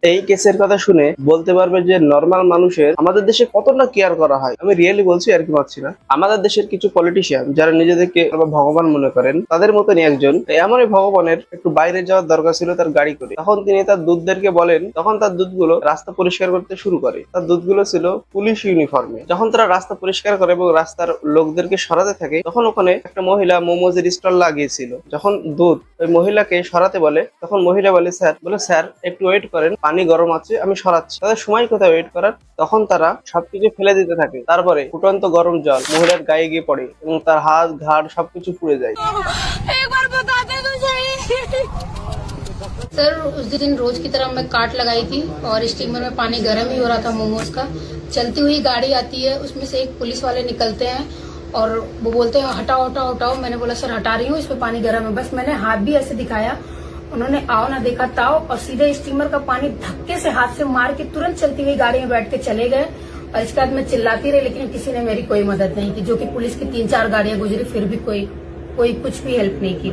এই কেসের কথা শুনে বলতে পারবে যে নর্মাল মানুষের আমাদের দেশে কতটা কেয়ার করা হয়। আমি রিয়েলি বলছি আর কি পাচ্ছি না। আমাদের দেশের কিছু পলিটিশিয়ান যারা নিজেদেরকে ভগবান মনে করেন, তাদের মতনই একজন এমনই ভগবানের একটু বাইরে যাওয়ার দরকার ছিল তার গাড়ি করে। তখন তিনি তার দুধদেরকে বলেন, তখন তার দুধগুলো রাস্তা পরিষ্কার করতে শুরু করে। তার দুধগুলো ছিল পুলিশ ইউনিফর্মে। যখন তারা রাস্তা পরিষ্কার করে এবং রাস্তার লোকদেরকে সরাতে থাকে, তখন ওখানে একটা মহিলা মোমোজের স্টল লাগিয়েছিল। যখন দুধ ওই মহিলাকে সরাতে বলে, তখন মহিলা বলে স্যার একটু ওয়েট করেন, পানি গরম আছে, আমি সরাচ্ছি। তাদের সময় কোথায় ওয়েট করার, তখন তারা সবকিছু ফেলে দিতে থাকে। তারপরে ফুটন্ত গরম জল মহিলার গায়ে গিয়ে পড়ে এবং তার হাত ঘাড় সবকিছু পুড়ে যায়। একবার बताते तो सही। सर उस दिन रोज की तरह मैं काट लगाई थी और स्टीमर में पानी गर्म ही हो रहा था मोमोज का। चलती हुई गाड़ी आती है, उसमें से एक पुलिस वाले निकलते हैं और वो बोलते हैं हटाओ हटाओ हटाओ। मैंने बोला सर हटा रही हूँ, इसमें पानी गर्म है। बस मैंने हाथ भी ऐसे दिखाया, उन्होंने आओ ना देखा ताओ और सीधे स्टीमर का पानी धक्के से हाथ से मार के तुरंत चलती हुई गाड़ी में बैठ के चले गए। और इसके बाद मैं चिल्लाती रही, लेकिन किसी ने मेरी कोई मदद नहीं की। जो कि पुलिस की 3-4 गाड़ियां गुजरी, फिर भी कोई कुछ भी हेल्प नहीं की।